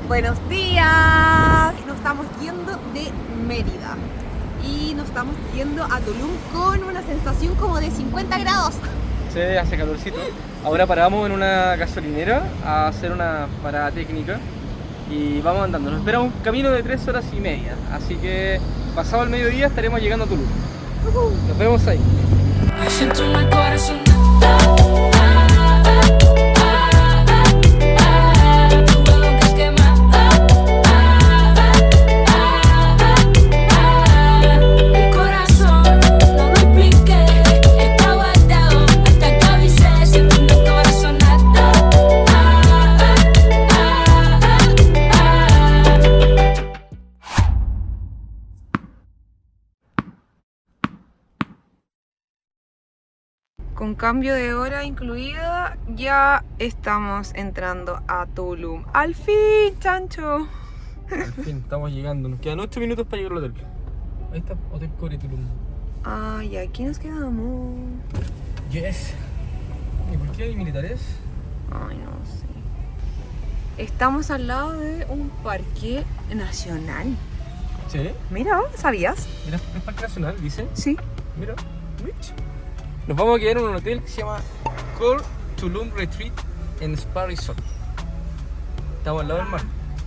Buenos días. Nos estamos yendo de Mérida y nos estamos yendo a Tulum con una sensación como de 50 grados. Sí, hace calorcito. Ahora paramos en una gasolinera a hacer una parada técnica y vamos andando. Nos espera un camino de 3 horas y media, así que pasado el mediodía estaremos llegando a Tulum. Nos vemos ahí. Siento en el corazón. Con cambio de hora incluida, ya estamos entrando a Tulum. ¡Al fin, chancho! Al fin, estamos llegando. Nos quedan 8 minutos para llegar al hotel. Ahí está, Hotel Core Tulum. Ay, aquí nos quedamos. Yes. ¿Y por qué hay militares? Ay, no sé. Estamos al lado de un parque nacional. Sí. Mira, ¿sabías? Mira, es Parque Nacional, dice. Sí. Mira, Rich. Nos vamos a quedar en un hotel que se llama Core Tulum Retreat en Spa Resort. Estamos al lado del mar.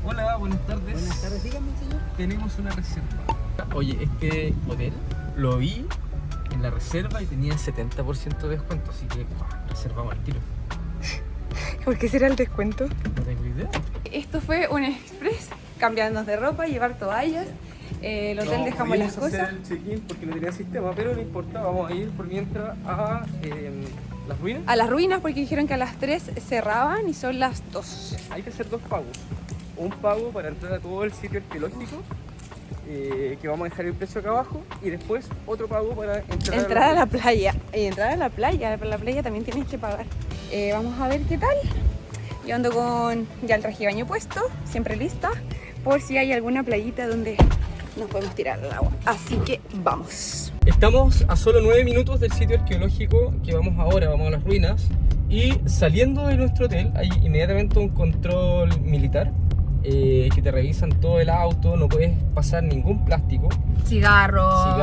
Hola, buenas tardes. Buenas tardes, dígame, señor. Tenemos una reserva. Oye, este hotel lo vi en la reserva y tenía 70% de descuento, así que reservamos al tiro. ¿Por qué será el descuento? No tengo idea. Esto fue un express, cambiarnos de ropa, llevar toallas. El hotel dejamos las Podíamos cosas. hacer el check-in porque no tenía sistema, pero no importa, vamos a ir por mientras a las ruinas. A las ruinas porque dijeron que a las 3 cerraban y son las 2. Hay que hacer 2 pagos. Un pago para entrar a todo el sitio arqueológico, que vamos a dejar el precio acá abajo, y después otro pago para Entrar a la playa. Y entrar a la playa también tienes que pagar. Vamos a ver qué tal. Yo ando con ya el traje de baño puesto, siempre lista, por si hay alguna playita donde nos podemos tirar al agua. Así que vamos. Estamos a solo 9 minutos del sitio arqueológico que vamos ahora, vamos a las ruinas. Y saliendo de nuestro hotel hay inmediatamente un control militar, que te revisan todo el auto, no puedes pasar ningún plástico. Cigarros,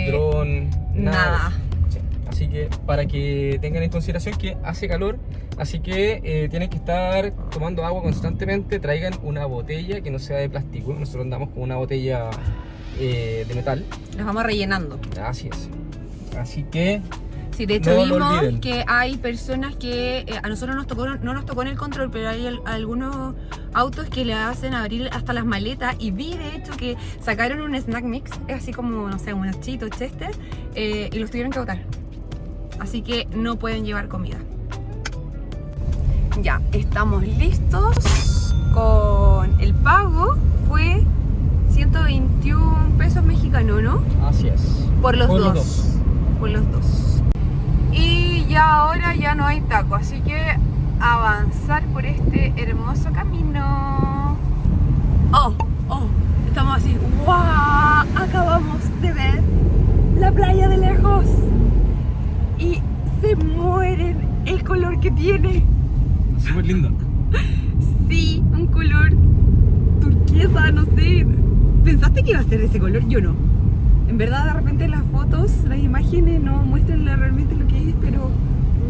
Dron, nada. Sí. Así que para que tengan en consideración que hace calor, así que tienen que estar tomando agua constantemente. Traigan una botella que no sea de plástico. Nosotros andamos con una botella de metal. Nos vamos rellenando. Así es. Así que Sí, de hecho no lo vimos olviden. que hay personas que a nosotros no nos tocó en el control, pero hay algunos autos que le hacen abrir hasta las maletas, y vi de hecho que sacaron un snack mix, es así como, no sé, unos Cheetos, Chester, y los tuvieron que botar. Así que no pueden llevar comida. Ya, estamos listos con el pago. Fue 121 pesos mexicanos, ¿no? así es. Por los Por los dos. Por los dos. Y ya ahora ya no hay taco, así que avanzar por este hermoso camino. Oh, estamos así. ¡Wow! Acabamos de ver la playa de lejos. Y se mueren el color que tiene. Súper lindo. Sí, un color turquesa, no sé. ¿Pensaste que iba a ser de ese color? Yo no. En verdad, de repente las fotos, las imágenes no muestran realmente lo que es, pero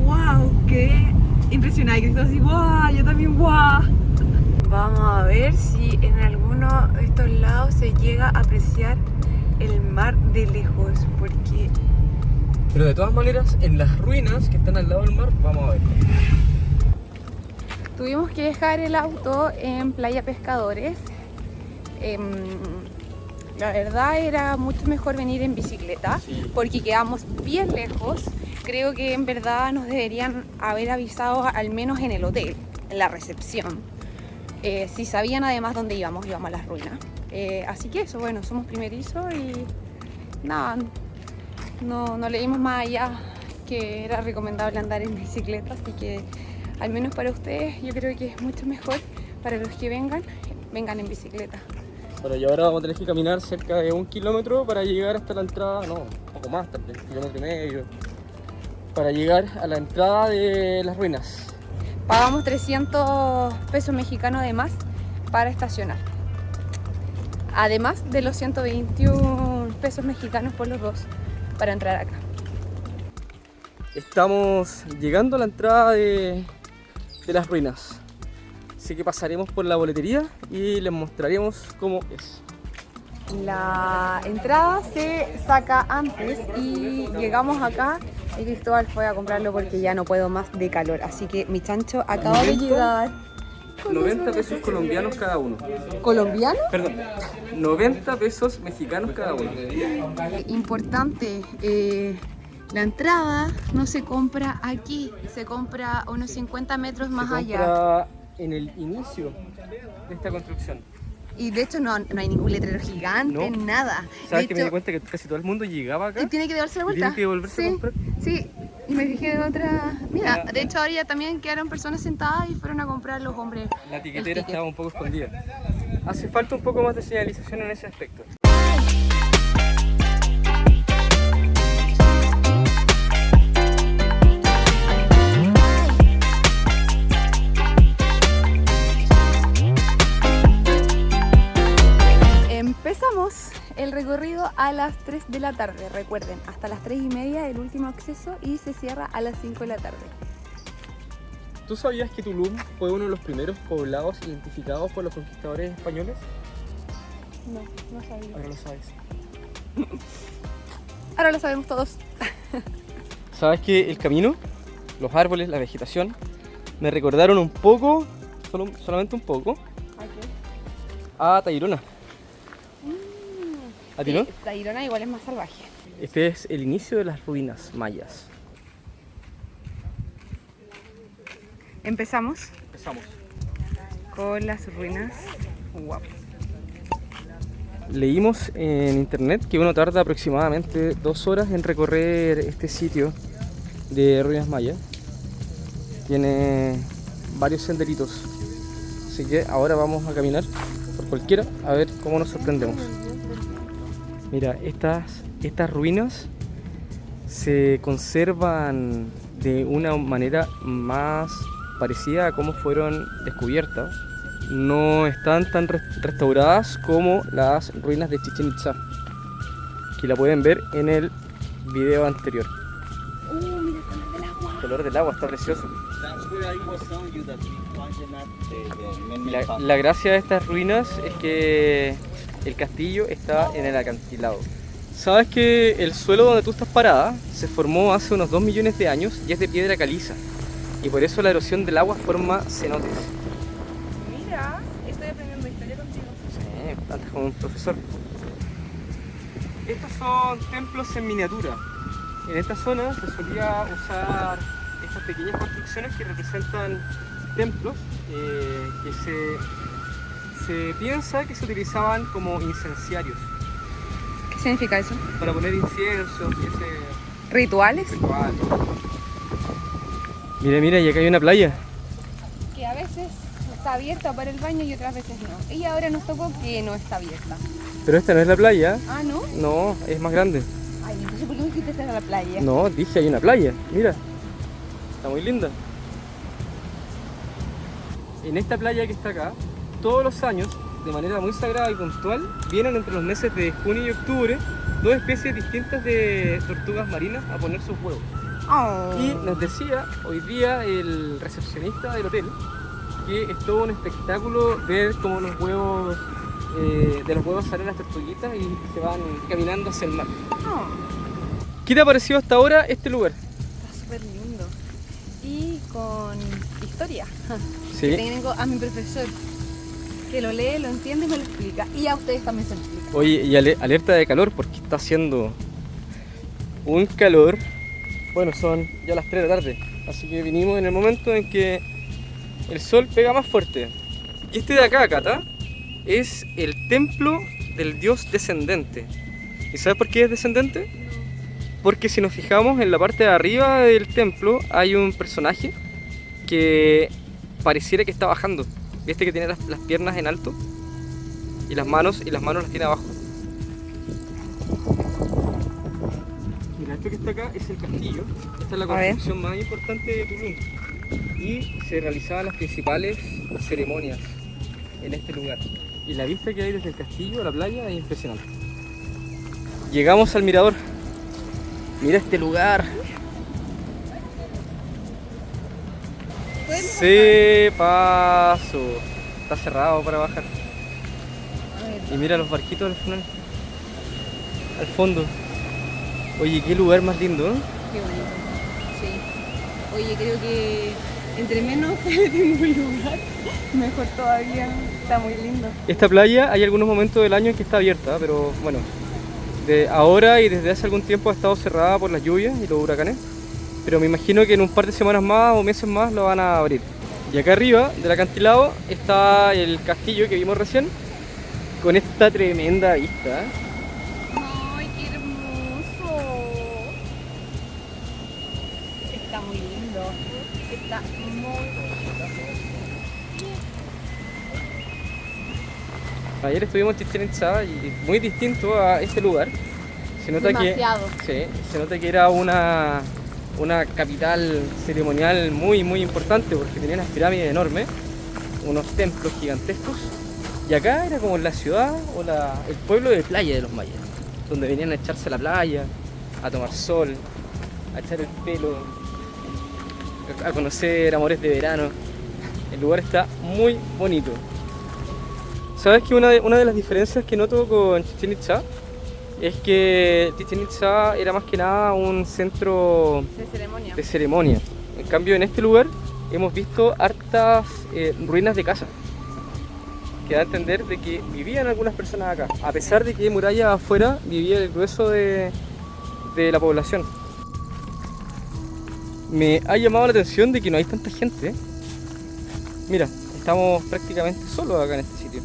wow, qué impresionada. Que estoy así, wow, yo también, wow. Vamos a ver si en alguno de estos lados se llega a apreciar el mar de lejos, porque Pero de todas maneras, en las ruinas que están al lado del mar, vamos a ver. tuvimos que dejar el auto en Playa Pescadores. La verdad era mucho mejor venir en bicicleta, Sí. porque quedamos bien lejos. Creo que en verdad nos deberían haber avisado al menos en el hotel, en la recepción. Si sabían además dónde íbamos a las ruinas. Así que eso, bueno, somos primerizos y nada, no leímos más allá que era recomendable andar en bicicleta, así que al menos para ustedes yo creo que es mucho mejor para los que vengan en bicicleta. Bueno, y ahora vamos a tener que caminar cerca de 1 kilómetro para llegar hasta la entrada, no, un poco más, tal vez, 1,5 kilómetros, para llegar a la entrada de las ruinas. Pagamos 300 pesos mexicanos de más, para estacionar. Además de los 121 pesos mexicanos por los dos para entrar acá. Estamos llegando a la entrada de las ruinas. Así que pasaremos por la boletería y les mostraremos cómo es. La entrada se saca antes y llegamos acá y Cristóbal fue a comprarlo porque ya no puedo más de calor. Así que mi chancho acaba de llegar. 90 pesos colombianos cada uno. ¿Colombiano? Perdón, 90 pesos mexicanos cada uno. Importante, la entrada no se compra aquí, se compra unos 50 metros más allá. Compra en el inicio de esta construcción. Y de hecho no hay ningún letrero gigante, No. nada. ¿Sabes De que me di hecho, cuenta que casi todo el mundo llegaba acá? tiene que devolverse la ¿Y vuelta. tiene que devolverse a Sí, comprar? sí. Y me fijé de otra. Mira, de hecho ahora ya también quedaron personas sentadas y fueron a comprar los hombres. La tiquetera el ticket. estaba un poco escondida. Hace falta un poco más de señalización en ese aspecto. Empezamos el recorrido a las 3 de la tarde, recuerden, hasta las 3:30 el último acceso y se cierra a las 5 de la tarde. ¿Tú sabías que Tulum fue uno de los primeros poblados identificados por los conquistadores españoles? No sabía. Ahora lo sabes. Ahora lo sabemos todos. ¿Sabes que el camino, los árboles, la vegetación, me recordaron un poco, solamente un poco, a Tayrona? ¿A ti no? Tayrona igual es más salvaje. Este es el inicio de las ruinas mayas. Empezamos Empezamos. con las ruinas. Wow. Leímos en internet que uno tarda aproximadamente 2 horas en recorrer este sitio de ruinas mayas. Tiene varios senderitos. Así que ahora vamos a caminar por cualquiera a ver cómo nos sorprendemos. Mira, estas ruinas se conservan de una manera más parecida a cómo fueron descubiertas. No están tan restauradas como las ruinas de Chichén Itzá, que la pueden ver en el video anterior. Mira el color del agua. El color del agua está precioso. That's where I was telling you that we find at the man-made fountain. La gracia de estas ruinas es que el castillo está en el acantilado. ¿Sabes que el suelo donde tú estás parada se formó hace unos 2 millones de años y es de piedra caliza? Y por eso la erosión del agua forma cenotes. Mira, estoy aprendiendo historia contigo. Sí, andas como un profesor. Estos son templos en miniatura. En esta zona se solía usar estas pequeñas construcciones que representan templos que se piensa que se utilizaban como incenciarios ¿Qué significa eso? para poner incienso y ese ¿Rituales? ritual. Mira, y acá hay una playa. Que a veces está abierta para el baño y otras veces no. Y ahora nos tocó que no está abierta. Pero esta no es la playa. Ah, ¿no? No, es más grande. Ay, entonces ¿por qué me dijiste esta era la playa? No, dije hay una playa. Mira, está muy linda. En esta playa que está acá, todos los años, de manera muy sagrada y puntual, vienen entre los meses de junio y octubre 2 especies distintas de tortugas marinas a poner sus huevos. Oh. Y nos decía hoy día el recepcionista del hotel que es todo un espectáculo ver cómo los huevos, de los huevos salen las tortuguitas y se van caminando hacia el mar. Oh. ¿Qué te ha parecido hasta ahora este lugar? Está súper lindo. Y con historia. Sí. Que tengo a mi profesor, que lo lee, lo entiende y me lo explica. Y a ustedes también se lo explica. Oye, y alerta de calor porque está haciendo un calor. Bueno, son ya las 3 de la tarde, así que vinimos en el momento en que el sol pega más fuerte. Y este de acá, Cata, es el templo del dios descendente. ¿Y sabes por qué es descendente? Porque si nos fijamos en la parte de arriba del templo hay un personaje que pareciera que está bajando. ¿Viste que tiene las piernas en alto? Y las manos las tiene abajo. Mira, esto que está acá es el castillo. Esta es la construcción más importante de Tulum. Y se realizaban las principales ceremonias en este lugar. Y la vista que hay desde el castillo a la playa es impresionante. Llegamos al mirador. Mira este lugar. Sí, paso. Está cerrado para bajar. Y mira los barquitos al final. Al fondo. Oye, qué lugar más lindo, ¿eh? Qué bonito. Sí. Oye, creo que entre menos tengo un lugar, mejor todavía. Está muy lindo. Esta playa hay algunos momentos del año en que está abierta, pero bueno, de ahora y desde hace algún tiempo ha estado cerrada por las lluvias y los huracanes. Pero me imagino que en un par de semanas más o meses más lo van a abrir. Y acá arriba del acantilado está el castillo que vimos recién, con esta tremenda vista. ¡Ay, qué hermoso! Está muy lindo. Está muy bonito. Ayer estuvimos en Chichén Itzá y muy distinto a este lugar. Se nota Demasiado. que, sí, se nota que era una capital ceremonial muy importante porque tenía unas pirámides enormes, unos templos gigantescos. Y acá era como la ciudad o el pueblo de playa de los mayas, donde venían a echarse a la playa, a tomar sol, a echar el pelo, a conocer amores de verano. El lugar está muy bonito. ¿Sabes que una de las diferencias que noto con Chichén Itzá es que Chichén Itzá era más que nada un centro De ceremonia. En cambio, en este lugar hemos visto hartas ruinas de casa, que da a entender de que vivían algunas personas acá, a pesar de que muralla afuera vivía el grueso de la población. Me ha llamado la atención de que no hay tanta gente. Mira, estamos prácticamente solos acá en este sitio.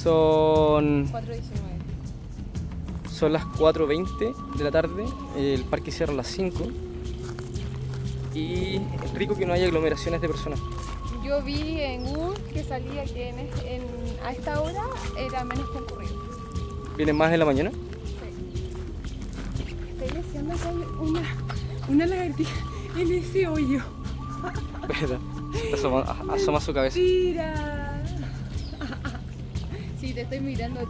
Son 4:19. las 4:20 de la tarde, el parque cierra a las 5 y es rico que no haya aglomeraciones de personas. Yo vi en Google que salía que a esta hora era menos concurrido. ¿Vienen más en la mañana? Estoy diciendo que hay una lagartija en ese hoyo. ¿Verdad? Asoma su cabeza. ¡Mira! Sí, te estoy mirando a ti.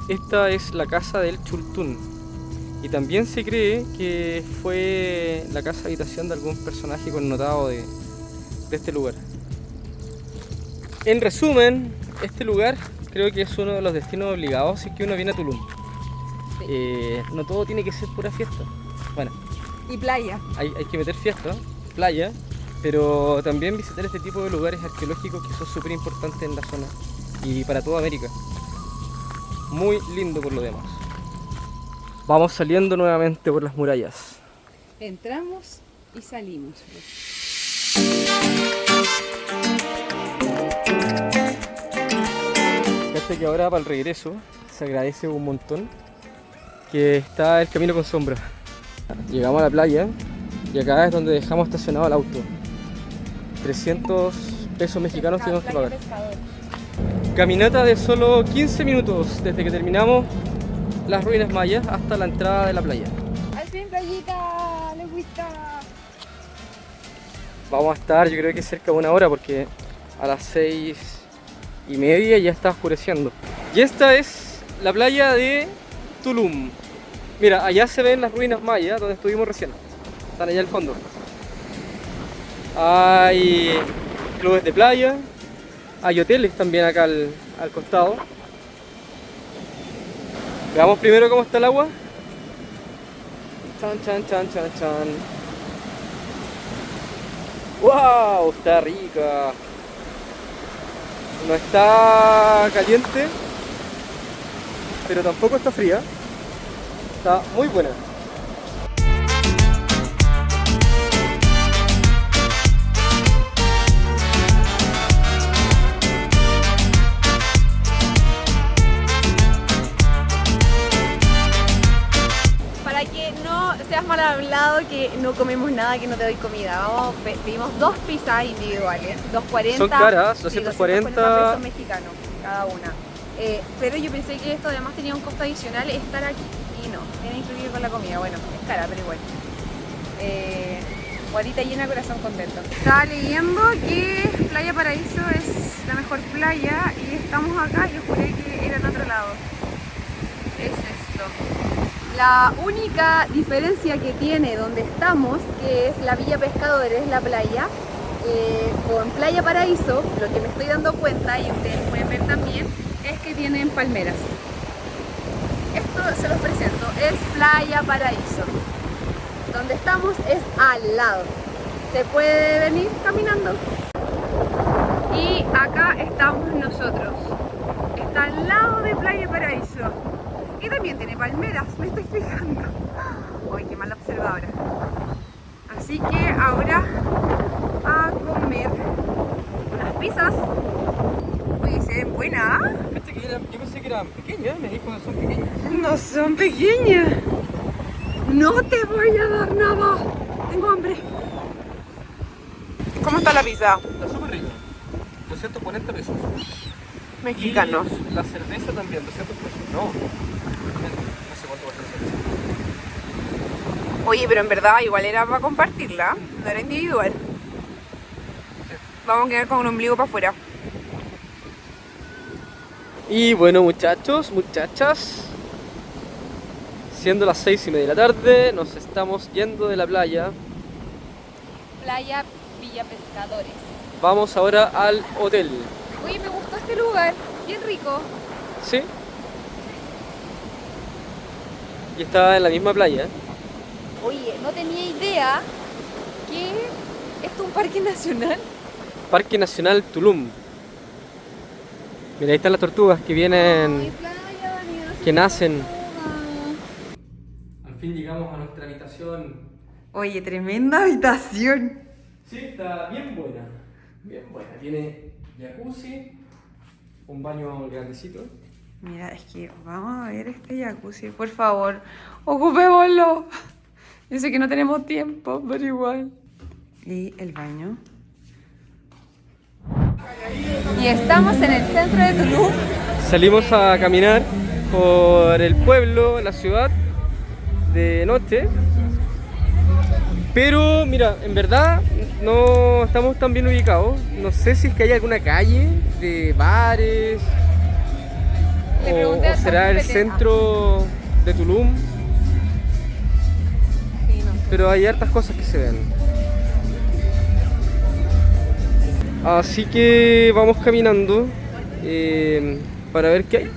Esta es la casa del Chultún y también se cree que fue la casa habitación de algún personaje connotado de este lugar. En resumen, este lugar creo que es uno de los destinos obligados si es que uno viene a Tulum. No todo tiene que ser pura fiesta. Bueno, Y playa. hay que meter fiesta, playa, pero también visitar este tipo de lugares arqueológicos que son súper importantes en la zona y para toda América. Muy lindo por lo demás. Vamos saliendo nuevamente por las murallas. Entramos y salimos. Fíjate que ahora para el regreso se agradece un montón que está el camino con sombra. Llegamos a la playa y acá es donde dejamos estacionado el auto. 300 pesos mexicanos tuvimos que pagar. Caminata de solo 15 minutos desde que terminamos las ruinas mayas hasta la entrada de la playa. Al fin, playita, le gusta. Vamos a estar, yo creo que cerca de una hora porque a las 6:30 ya está oscureciendo. Y esta es la playa de Tulum. Mira, allá se ven las ruinas mayas donde estuvimos recién. Están allá al fondo. Hay clubes de playa. Hay hoteles también acá al costado. Veamos primero cómo está el agua. Chan, chan, chan, chan, chan. ¡Wow! Está rica. No está caliente, pero tampoco está fría. Está muy buena. Para que no seas mal hablado, que no comemos nada, que no te doy comida. Pedimos 2 pizzas individuales, 2.40. Son caras, sí, 240 pesos mexicanos cada una. Pero yo pensé que esto además tenía un costo adicional estar aquí y no, viene incluido con la comida. Bueno, es cara, pero igual. Guarita llena, corazón contento. Estaba leyendo que Playa Paraíso es la mejor playa y estamos acá. Yo juré que era en otro lado. Es esto. La única diferencia que tiene donde estamos, que es la Villa Pescadores, la playa, con Playa Paraíso, lo que me estoy dando cuenta y ustedes pueden ver también, es que tienen palmeras. Esto se los presento, es Playa Paraíso. Donde estamos es al lado. Se puede venir caminando. Y acá estamos nosotros. Está al lado de Playa Paraíso. Y también tiene palmeras, me estoy fijando. Uy, qué mala observadora. Así que ahora a comer unas pizzas. Oye, se ven buenas. Yo pensé que eran pequeñas, me dijo que son pequeñas. No son pequeñas. No te voy a dar nada. Tengo hambre. ¿Cómo está la pizza? Está súper rico. 240 pesos. Mexicanos. Y la cerveza también, 200 pesos. No sé cuánto cuesta la cerveza. Oye, pero en verdad igual era para compartirla. No era individual. Vamos a quedar con un ombligo para afuera. Y bueno, muchachos, muchachas, siendo las 6:30 de la tarde, nos estamos yendo de la playa. Playa Villa Pescadores. Vamos ahora al hotel. Oye, me gustó este lugar. Bien rico. ¿Sí? Y está en la misma playa. Oye, no tenía idea que esto es un parque nacional. Parque Nacional Tulum. Mira, ahí están las tortugas que vienen, Ay, playa, mira, que nacen. tortuga. Al fin llegamos a nuestra habitación. Oye, tremenda habitación. Sí, está bien buena. Bien buena. Tiene jacuzzi, un baño grandecito. Mira, es que vamos a ver este jacuzzi, por favor. Ocupémoslo. Yo sé que no tenemos tiempo, pero igual. Y el baño. Y estamos en el centro de Tulum. Salimos a caminar por el pueblo, la ciudad, de noche. Pero mira, en verdad no estamos tan bien ubicados. No sé si es que hay alguna calle de bares Le o pregunté a será el ChatGPT. centro de Tulum. Sí, no sé. Pero hay hartas cosas que se ven. Así que vamos caminando para ver qué hay.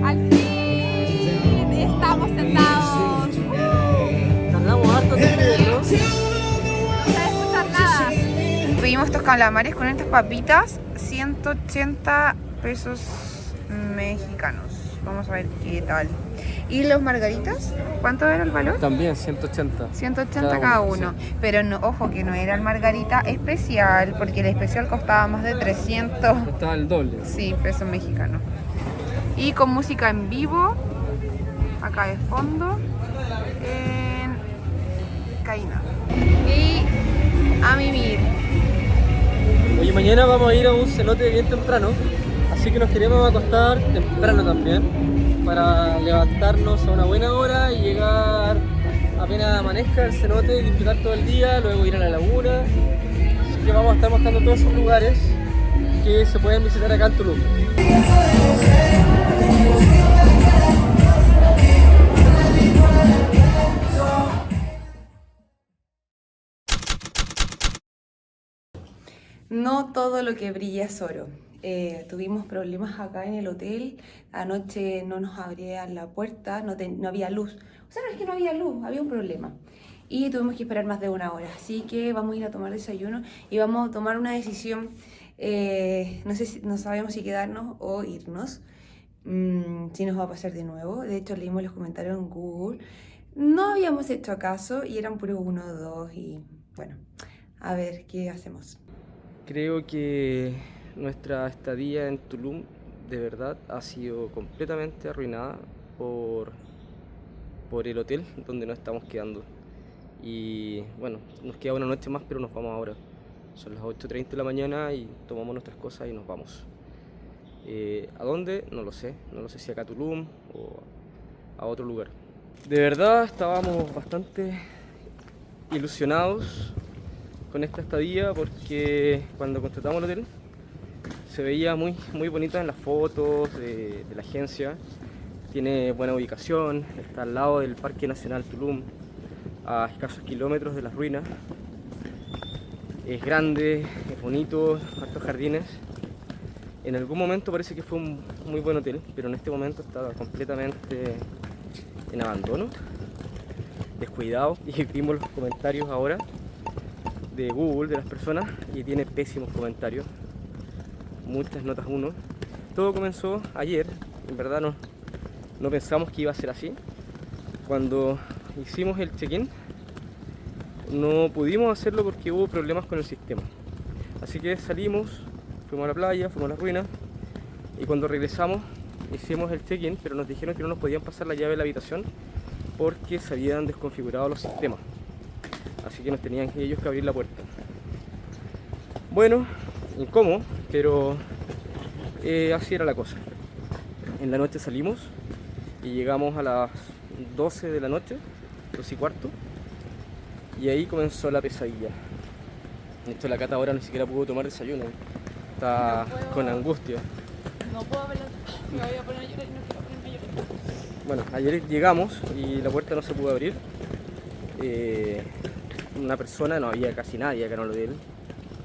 Al fin estamos sentados. Tardamos harto en verlo. No sabes escuchar nada. Pedimos estos calamares con estas papitas, 180 pesos mexicanos. Vamos a ver qué tal. ¿Y los margaritas? ¿Cuánto era el valor? También 180. 180 cada uno. Sí. Pero no, ojo que no era el margarita especial, porque el especial costaba más de 300. Estaba el doble. Sí, pesos mexicanos. Y con música en vivo, acá de fondo, en Caína. Y a mimir. Oye, mañana vamos a ir a un cenote bien temprano, así que nos queremos acostar temprano también, para levantarnos a una buena hora y llegar apenas amanezca el cenote y disfrutar todo el día, luego ir a la laguna. Así que vamos a estar mostrando todos esos lugares que se pueden visitar acá en Tulum. No todo lo que brilla es oro. Tuvimos problemas acá en el hotel. Anoche no nos abrían la puerta, no había luz. O sea, no es que no había luz, había un problema. Y tuvimos que esperar más de una hora. Así que vamos a ir a tomar desayuno y vamos a tomar una decisión. No sabemos si quedarnos o irnos. Si nos va a pasar de nuevo. De hecho, leímos los comentarios en Google. No habíamos hecho caso y eran puros 1 o 2. Y bueno, a ver qué hacemos. Creo que nuestra estadía en Tulum de verdad ha sido completamente arruinada por el hotel donde nos estamos quedando. Y bueno, nos queda una noche más, pero nos vamos ahora. Son las 8:30 de la mañana y tomamos nuestras cosas y nos vamos. ¿A dónde? No lo sé. No lo sé si acá a Tulum o a otro lugar. De verdad estábamos bastante ilusionados con esta estadía porque cuando contratamos el hotel se veía muy bonita en las fotos de la agencia. Tiene buena ubicación, está al lado del Parque Nacional Tulum, a escasos kilómetros de las ruinas. Es grande, es bonito, hartos jardines. En algún momento parece que fue un muy buen hotel, pero en este momento está completamente en abandono, descuidado. Y vimos los comentarios ahora de Google de las personas y tiene pésimos comentarios, muchas notas 1. Todo comenzó ayer, en verdad no pensamos que iba a ser así. Cuando hicimos el check-in no pudimos hacerlo porque hubo problemas con el sistema. Así que salimos, fuimos a la playa, fuimos a las ruinas y cuando regresamos hicimos el check-in, pero nos dijeron que no nos podían pasar la llave de la habitación porque se habían desconfigurado los sistemas. Así que nos tenían ellos que abrir la puerta. Bueno, incómodo, pero así era la cosa. En la noche salimos y llegamos a las 12 de la noche, 12:15, y ahí comenzó la pesadilla. De hecho, la Cata ahora ni siquiera pudo tomar desayuno, está con angustia. No puedo hablar, me voy a poner a llorar y no quiero ponerme a llorar. Bueno, ayer llegamos y la puerta no se pudo abrir. Una persona, no había casi nadie acá en el hotel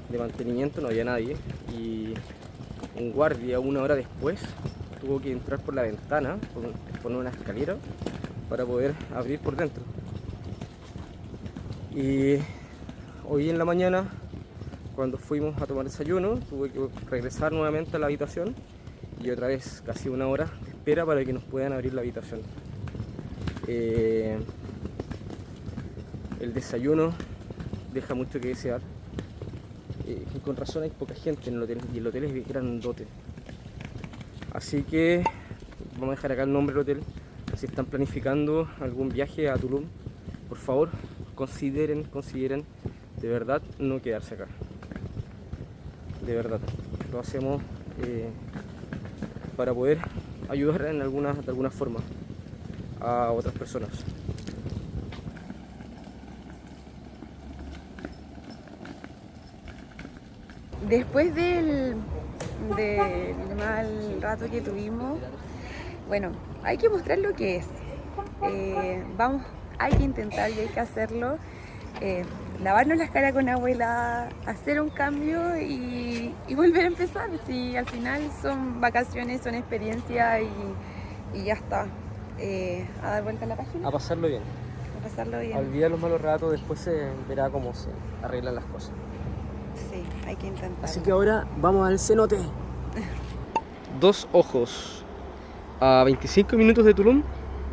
de mantenimiento, no había nadie. Y un guardia 1 hora después tuvo que entrar por la ventana, poner una escalera para poder abrir por dentro. Y hoy en la mañana, cuando fuimos a tomar desayuno, tuve que regresar nuevamente a la habitación y otra vez casi 1 hora de espera para que nos puedan abrir la habitación. El desayuno deja mucho que desear. Con razón hay poca gente en el hotel y el hotel es grandote. Así que vamos a dejar acá el nombre del hotel. Si están planificando algún viaje a Tulum, por favor consideren de verdad no quedarse acá. De verdad, lo hacemos para poder ayudar de alguna forma a otras personas. Después del mal rato que tuvimos, bueno, hay que mostrar lo que es. Hay que intentar y hay que hacerlo. Lavarnos las caras con agua helada, hacer un cambio y volver a empezar. Si al final son vacaciones, son experiencia y ya está. A dar vuelta a la página. A pasarlo bien. A pasarlo bien. A olvidar los malos ratos, después se verá cómo se arreglan las cosas. Sí, hay que intentar. Así que ahora vamos al cenote. Dos Ojos. A 25 minutos de Tulum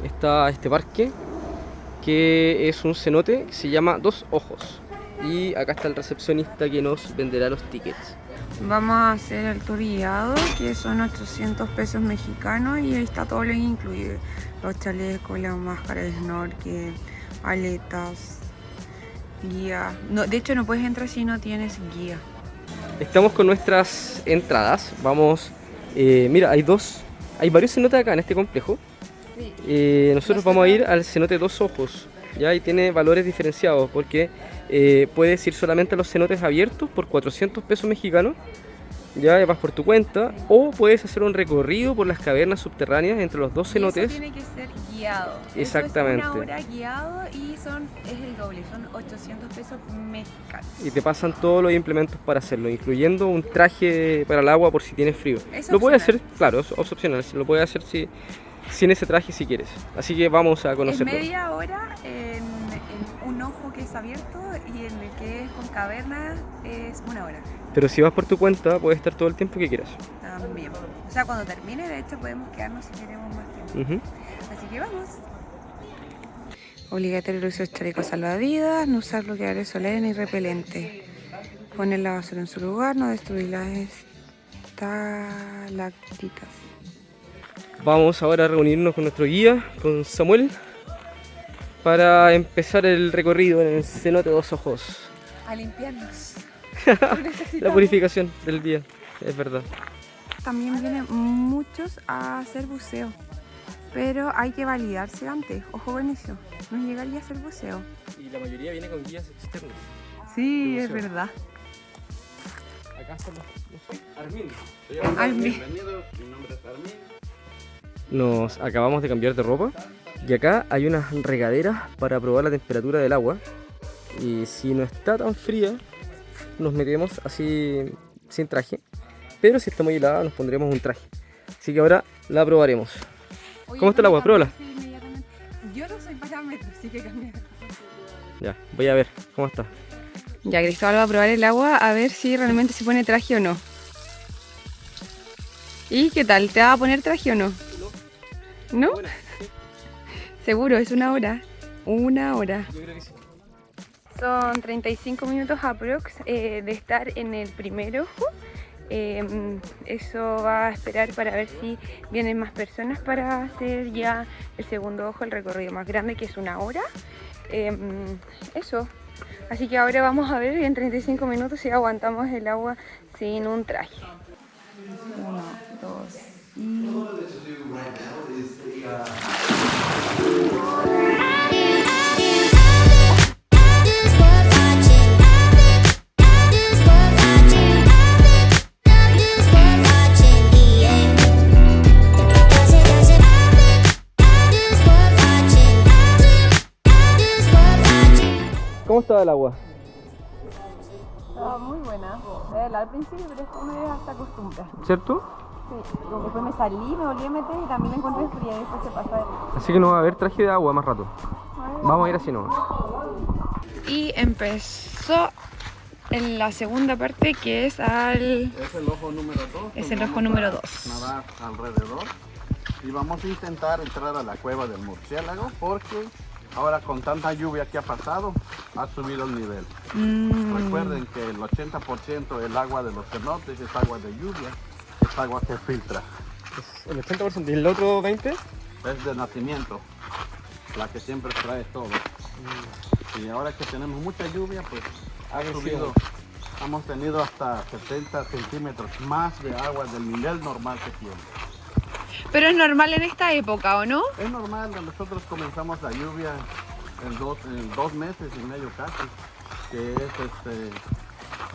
está este parque que es un cenote que se llama Dos Ojos. Y acá está el recepcionista que nos venderá los tickets. Vamos a hacer el tour guiado, que son 800 pesos mexicanos y ahí está todo lo incluido. Los chalecos, la máscara de snorkel, aletas, guía. No, de hecho no puedes entrar si no tienes guía. Estamos con nuestras entradas. Vamos, mira, hay varios cenotes acá en este complejo. Sí. Nosotros vamos a ir al cenote Dos Ojos, ¿ya? Y tiene valores diferenciados porque puedes ir solamente a los cenotes abiertos por 400 pesos mexicanos, ya vas por tu cuenta, o puedes hacer un recorrido por las cavernas subterráneas entre los dos cenotes. Eso tiene que ser guiado. Exactamente. Eso es 1 hora guiado y es el doble, son 800 pesos mexicanos. Y te pasan todos los implementos para hacerlo, incluyendo un traje para el agua por si tienes frío. Es lo puedes hacer, opcional. claro, es opcional, lo puedes hacer sin ese traje si quieres. Así que vamos a conocerlo. Es media hora en un ojo que es abierto y en el que es con caverna es 1 hora. Pero si vas por tu cuenta, puedes estar todo el tiempo que quieras. También. O sea, cuando termine, de hecho, podemos quedarnos si queremos más tiempo. Así que vamos. Obligatorio el uso de chalecos salvavidas, no usar bloqueadores solares ni repelente. Poner la basura en su lugar, no destruir las estalactitas. Vamos ahora a reunirnos con nuestro guía, con Samuel, para empezar el recorrido en el cenote Dos Ojos. A limpiarnos. La purificación del día, es verdad. También vienen muchos a hacer buceo, pero hay que validarse antes. Ojo con eso, no llegaría a hacer buceo. Y la mayoría viene con guías externos. Sí, De es buceo. verdad. Acá están Armin. Armin. Bienvenidos, mi nombre es Armin. Nos acabamos de cambiar de ropa y acá hay unas regaderas para probar la temperatura del agua. Y si no está tan fría, nos metemos así sin traje. Pero si está muy helada, nos pondremos un traje. Así que ahora la probaremos. ¿Cómo está el agua? Pruébala. Yo no soy parámetro, así que cambié. Ya, voy a ver cómo está. Ya, Cristóbal va a probar el agua a ver si realmente se pone traje o no. ¿Y qué tal? ¿Te va a poner traje o no? ¿No? Seguro, es una hora. Una hora. Yo creo que sí. Son 35 minutos aprox de estar en el primer ojo. Eso va a esperar para ver si vienen más personas para hacer ya el segundo ojo, el recorrido más grande, que es una hora. Eso. Así que ahora vamos a ver en 35 minutos si aguantamos el agua sin un traje. 1, 2 y... ¿Cómo estaba el agua? Estaba muy buena. Al principio, pero después me hasta acostumbrar. ¿Cierto? Sí, como después me salí, me volví a meter y también la encontré fría y después se pasa. Así que no va a haber traje de agua más rato. Vamos a ir así nomás. Y empezó en la segunda parte, que es al... Es el ojo número 2. Es el ojo número 2. Nadar alrededor. Y vamos a intentar entrar a la cueva del murciélago porque ahora con tanta lluvia que ha pasado, ha subido el nivel. Recuerden que el 80% del agua de los cenotes es agua de lluvia, es agua que filtra. El 80% y el otro 20%. Es de nacimiento, la que siempre trae todo. Y ahora que tenemos mucha lluvia, pues ha subido. Hemos tenido hasta 70 centímetros más de agua del nivel normal que tiene. Pero es normal en esta época, ¿o no? Es normal, nosotros comenzamos la lluvia en 2 meses y medio casi, que es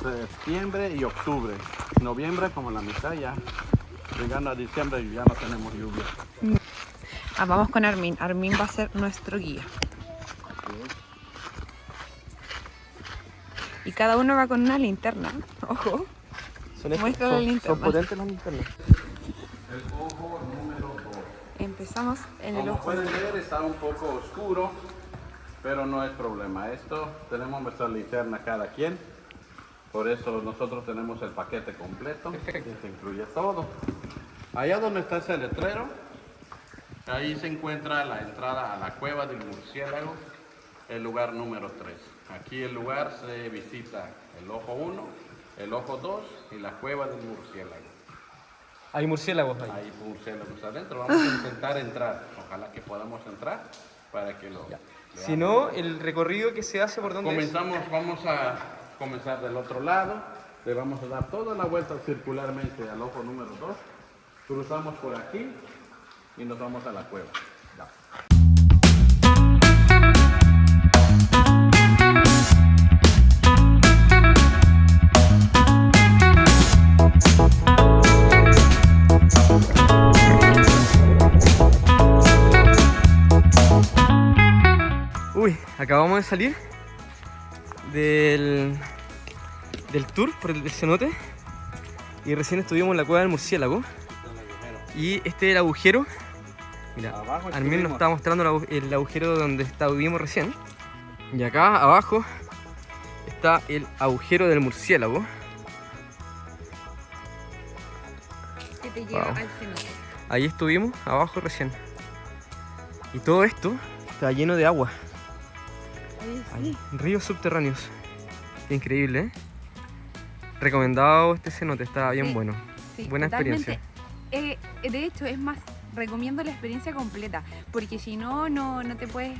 septiembre y octubre. Noviembre como la mitad ya, llegando a diciembre ya no tenemos lluvia. Vamos con Armin. Armin va a ser nuestro guía. Y cada uno va con una linterna. Ojo. Muestra la linterna. Son potentes las linternas. El ojo número 2. Empezamos en el Como ojo. pueden ver está un poco oscuro, pero no es problema. Esto tenemos nuestra linterna cada quien. Por eso nosotros tenemos el paquete completo, que se incluye todo. Allá donde está ese letrero, ahí se encuentra la entrada a la cueva del murciélago, el lugar número 3. Aquí el lugar se visita el ojo 1, el ojo 2 y la cueva del murciélago. Hay murciélagos ahí. Hay murciélagos adentro, vamos a intentar entrar. Ojalá que podamos entrar para que lo... Si no, el recorrido que se hace por donde Vamos a comenzar del otro lado, le vamos a dar toda la vuelta circularmente al ojo número 2, cruzamos por aquí y nos vamos a la cueva. Ya. Uy, acabamos de salir del tour por el cenote y recién estuvimos en la cueva del murciélago y este es el agujero. Mira, Abajo Armin nos estuvimos. está mostrando el agujero donde vivimos recién y acá abajo está el agujero del murciélago. Que te lleva Wow. al cenote. Ahí estuvimos abajo recién y todo esto está lleno de agua. Hay ríos subterráneos. Qué increíble, ¿eh? Recomendado este cenote, está bien Sí, bueno. Sí, Buena totalmente. experiencia. De hecho, es más, recomiendo la experiencia completa, porque si no, no te puedes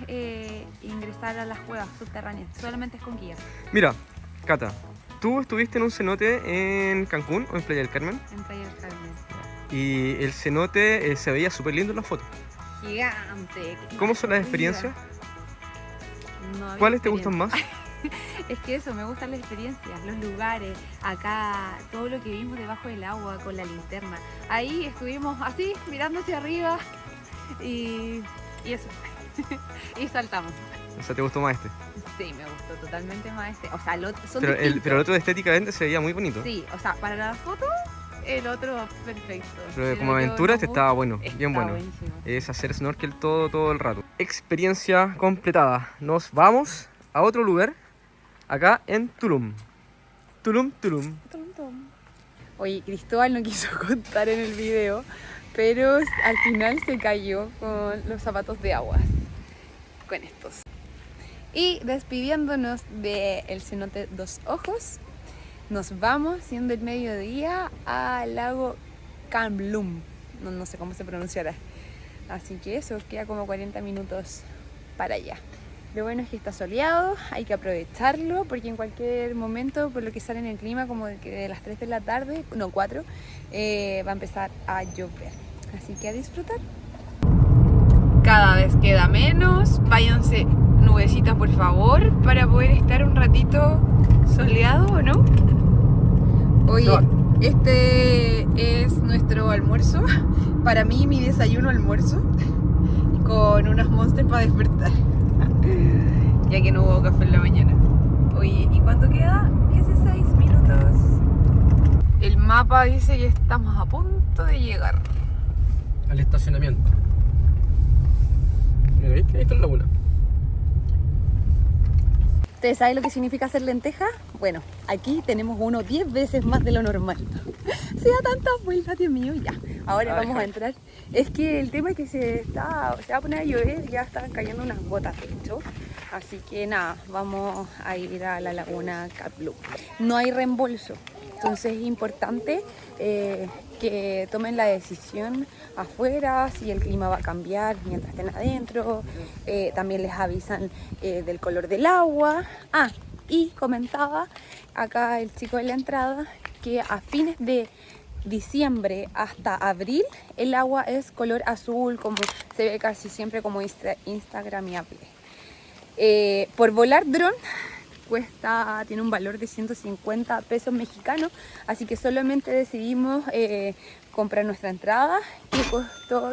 ingresar a las cuevas subterráneas, solamente es con guía. Mira, Cata, ¿Tú estuviste en un cenote en Cancún o en Playa del Carmen? En Playa del Carmen. Y el cenote se veía súper lindo en la foto. Gigante. ¿Cómo son las experiencias? No había ¿Cuáles te gustan más? Es que eso, me gustan las experiencias, los lugares, acá, todo lo que vimos debajo del agua con la linterna. Ahí estuvimos así, mirando hacia arriba y eso. Y saltamos. O sea, ¿te gustó más este? Sí, me gustó totalmente más este. O sea, son Pero distintos. el otro estéticamente se veía muy bonito. Sí, o sea, para la foto, el otro perfecto. Pero como aventura este estaba bueno, bien está bueno. buenísimo. Es hacer snorkel todo el rato. Experiencia completada. Nos vamos a otro lugar, acá en Tulum. Tulum. Oye, Cristóbal no quiso contar en el video, pero al final se cayó con los zapatos de aguas. Con estos. Y despidiéndonos del cenote Dos Ojos, nos vamos, siendo el mediodía, al lago Camblum. No sé cómo se pronunciará. Así que eso, queda como 40 minutos para allá. Lo bueno es que está soleado, hay que aprovecharlo porque en cualquier momento, por lo que sale en el clima, como de las 3 de la tarde, no 4, va a empezar a llover. Así que a disfrutar. Cada vez queda menos, váyanse nubecitas por favor para poder estar un ratito soleado, ¿o no? Oye, este es nuestro almuerzo, para mí mi desayuno almuerzo, con unos Monsters para despertar, ya que no hubo café en la mañana. Oye, ¿y cuánto queda? 16 minutos. El mapa dice que estamos a punto de llegar. Al estacionamiento. Mira, ¿viste? Ahí está la laguna. ¿Ustedes saben lo que significa hacer lenteja? Bueno, aquí tenemos uno 10 veces más de lo normal. Se da tantas vueltas, Dios mío, ya. Ahora vamos a entrar. Es que el tema es que se va a poner a llover, ya están cayendo unas gotas de hecho. Así que nada, vamos a ir a la laguna Camblum. No hay reembolso, entonces es importante que tomen la decisión afuera, si el clima va a cambiar mientras estén adentro. También les avisan del color del agua. Y comentaba acá el chico de la entrada que a fines de diciembre hasta abril el agua es color azul, como se ve casi siempre como instagramiable. Por volar dron tiene un valor de 150 pesos mexicanos, así que solamente decidimos comprar nuestra entrada, que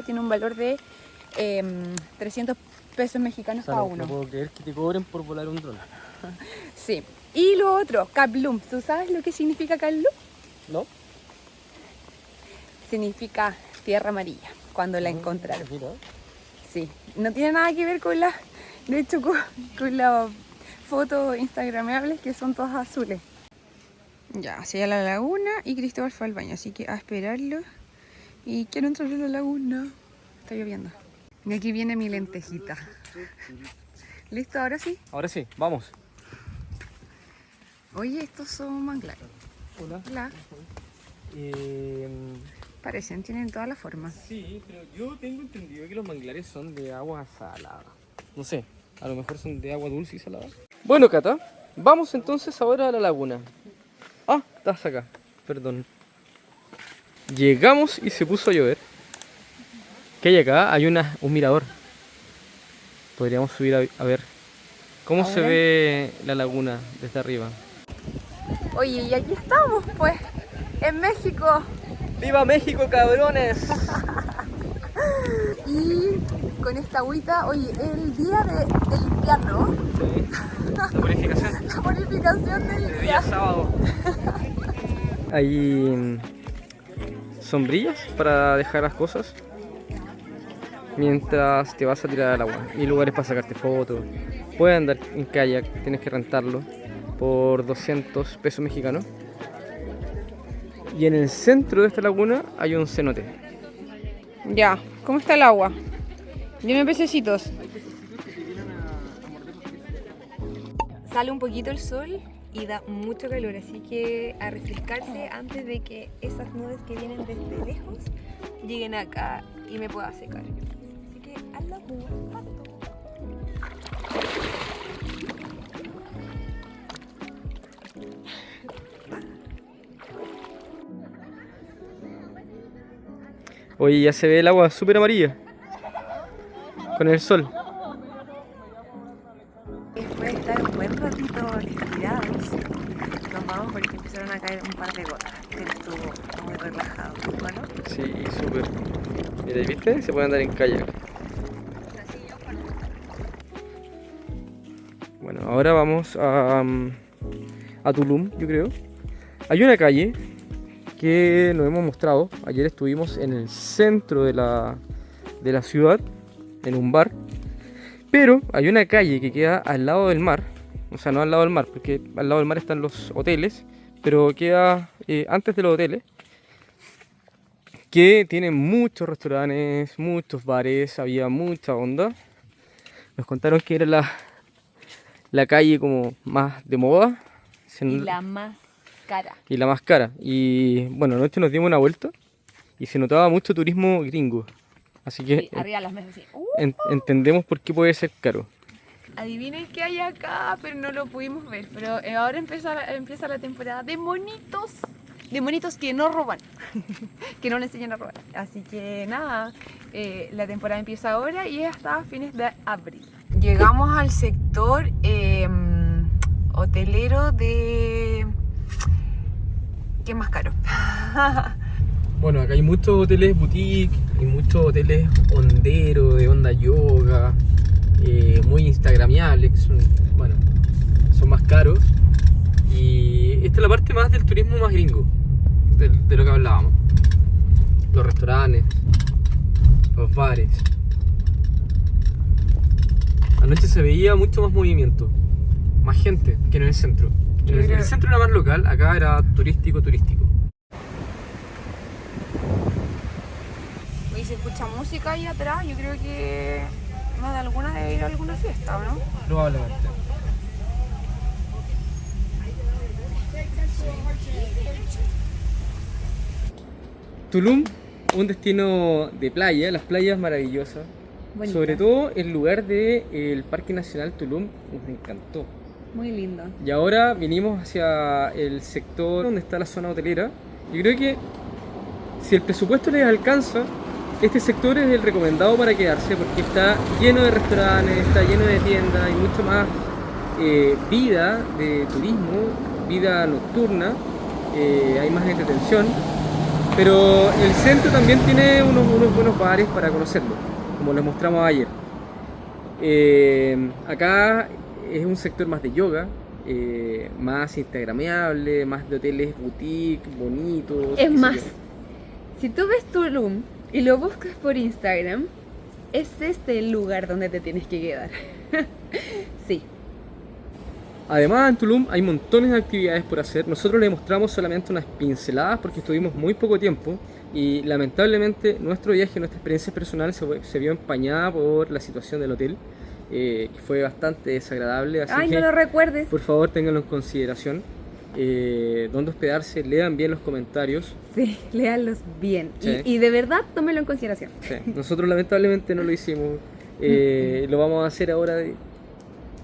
tiene un valor de 300 pesos mexicanos cada uno. No puedo creer que te cobren por volar un dron. Sí. Y lo otro, Camblum. ¿Tú sabes lo que significa Camblum? ¿No? Significa tierra amarilla, cuando la encontraron. Mira. Sí, no tiene nada que ver con de hecho con las fotos instagramables que son todas azules. Ya, hacia la laguna y Cristóbal fue al baño, así que a esperarlo. Y quiero entrar a la laguna. Está lloviendo. Y aquí viene mi lentejita. ¿Listo? ¿Ahora sí? Ahora sí, vamos. Oye, estos son manglares. Hola. Hola. Parecen, tienen toda la forma. Sí, pero yo tengo entendido que los manglares son de agua salada. No sé, a lo mejor son de agua dulce y salada. Bueno, Cata, vamos entonces ahora a la laguna. Ah, estás acá, perdón. Llegamos y se puso a llover. ¿Qué hay acá? Hay un mirador. Podríamos subir a ver cómo se ve la laguna desde arriba. Oye, y aquí estamos, pues, en México. ¡Viva México, cabrones! Y con esta agüita, oye, el día de limpiar, ¿no? Sí. La purificación. La purificación del El día. día sábado. Hay sombrillas para dejar las cosas mientras te vas a tirar al agua. Y lugares para sacarte fotos. Puedes andar en kayak, tienes que rentarlo por 200 pesos mexicanos. Y en el centro de esta laguna hay un cenote. Ya, ¿cómo está el agua? Dime pececitos. Sale un poquito el sol y da mucho calor, así que a refrescarse antes de que esas nubes que vienen desde lejos lleguen acá y me pueda secar. Así que a la pato. Hoy ya se ve el agua súper amarilla con el sol. Después de estar un buen ratito estirados, nos vamos porque empezaron a caer un par de gotas, pero estuvo muy relajado, ¿no? Sí, súper. Mira, ¿viste? Se puede andar en kayak. Bueno, ahora vamos a Tulum, yo creo. Hay una calle que nos hemos mostrado. Ayer estuvimos en el centro de la ciudad, en un bar. Pero hay una calle que queda al lado del mar. O sea, no al lado del mar, porque al lado del mar están los hoteles. Pero queda antes de los hoteles. Que tiene muchos restaurantes, muchos bares, había mucha onda. Nos contaron que era la calle como más de moda. Y la más cara. Y la más cara. Y bueno, anoche nos dimos una vuelta y se notaba mucho turismo gringo. Así que Sí, arriba de las mesas, sí. entendemos por qué puede ser caro. Adivinen qué hay acá, pero no lo pudimos ver. Pero ahora empieza la temporada de monitos. De monitos que no roban. Que no le enseñan a robar. Así que nada, la temporada empieza ahora y es hasta fines de abril. Llegamos al sector hotelero de... ¿Qué más caro? Bueno, acá hay muchos hoteles boutique, hay muchos hoteles honderos, de onda yoga, muy instagramiables, que son más caros. Y esta es la parte más del turismo más gringo, de lo que hablábamos. Los restaurantes, los bares. Anoche se veía mucho más movimiento, más gente que en el centro. En el centro era más local, acá era turístico. Y se escucha música ahí atrás, yo creo que más de alguna debe ir a alguna fiesta, ¿o no? Probablemente. Tulum, un destino de playa, las playas maravillosas. Bonita. Sobre todo el lugar del Parque Nacional Tulum nos encantó. Muy lindo. Y ahora vinimos hacia el sector donde está la zona hotelera. Yo creo que si el presupuesto les alcanza, este sector es el recomendado para quedarse porque está lleno de restaurantes, está lleno de tiendas, hay mucho más vida de turismo, vida nocturna, hay más entretención. Pero el centro también tiene unos buenos bares para conocerlo, como les mostramos ayer. Acá es un sector más de yoga, más instagramiable, más de hoteles boutique, bonitos. Es más, si tú ves Tulum y lo buscas por Instagram, es este el lugar donde te tienes que quedar. Sí. Además en Tulum hay montones de actividades por hacer. Nosotros les mostramos solamente unas pinceladas porque estuvimos muy poco tiempo y lamentablemente nuestro viaje, nuestra experiencia personal se vio empañada por la situación del hotel, que fue bastante desagradable. Así Ay, que, no lo recuerdes. por favor, ténganlo en consideración. Dónde hospedarse, lean bien los comentarios. Sí, léanlos bien. Sí. Y de verdad, tómenlo en consideración. Sí, nosotros lamentablemente no lo hicimos. Lo vamos a hacer ahora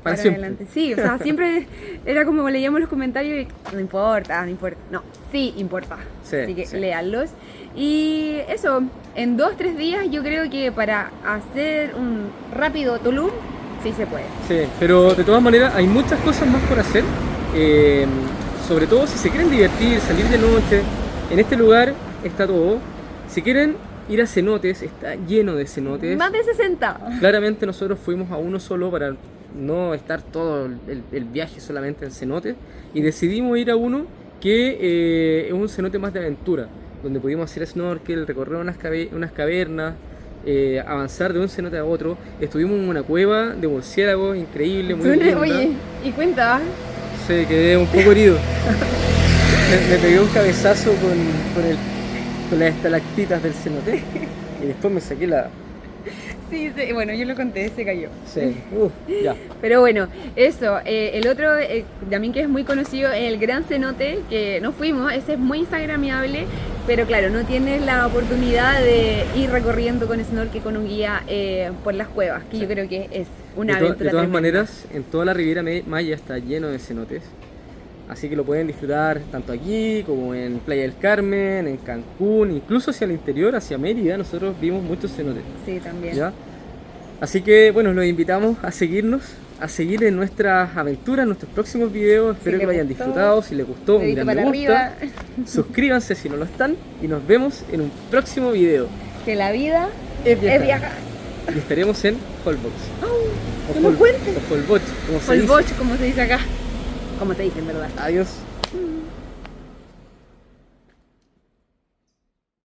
para siempre. Adelante. Sí, o sea, siempre era como leíamos los comentarios y no importa. No, sí importa. Sí, Así que sí. léanlos. Y eso, en 2-3 días yo creo que para hacer un rápido Tulum, sí se puede. Sí, pero de todas maneras hay muchas cosas más por hacer. Sobre todo si se quieren divertir, salir de noche. En este lugar está todo. Si quieren ir a cenotes, está lleno de cenotes. Más de 60. Claramente nosotros fuimos a uno solo para no estar todo el viaje solamente en cenotes y decidimos ir a uno que es un cenote más de aventura, donde pudimos hacer snorkel, recorrer unas cavernas, avanzar de un cenote a otro. Estuvimos en una cueva de murciélagos increíble, muy linda. Oye, y cuenta. Sí, quedé un poco herido. me pegué un cabezazo con las estalactitas del cenote y después me saqué la... Sí, bueno, yo lo conté, se cayó. Sí, ya. Pero bueno, eso, el otro también que es muy conocido es el Gran Cenote, que no fuimos, ese es muy instagramiable, pero claro, no tienes la oportunidad de ir recorriendo con snorkel, con un guía por las cuevas, que yo creo que es una aventura De todas tremenda. maneras, en toda la Riviera Maya está lleno de cenotes. Así que lo pueden disfrutar tanto aquí como en Playa del Carmen, en Cancún, incluso hacia el interior, hacia Mérida. Nosotros vimos muchos cenotes. Sí, también. ¿Ya? Así que bueno, los invitamos a seguirnos, a seguir en nuestras aventuras, en nuestros próximos videos. Espero que lo hayan disfrutado. Si les gustó, un dedito gran me para gusta. arriba. Suscríbanse si no lo están y nos vemos en un próximo video. Que la vida Es viajar. es viajar. Y estaremos en Holbox. no me cuentes. O Holbox, como se dice. Holbox, como se dice acá. Como se dice en verdad. Adiós.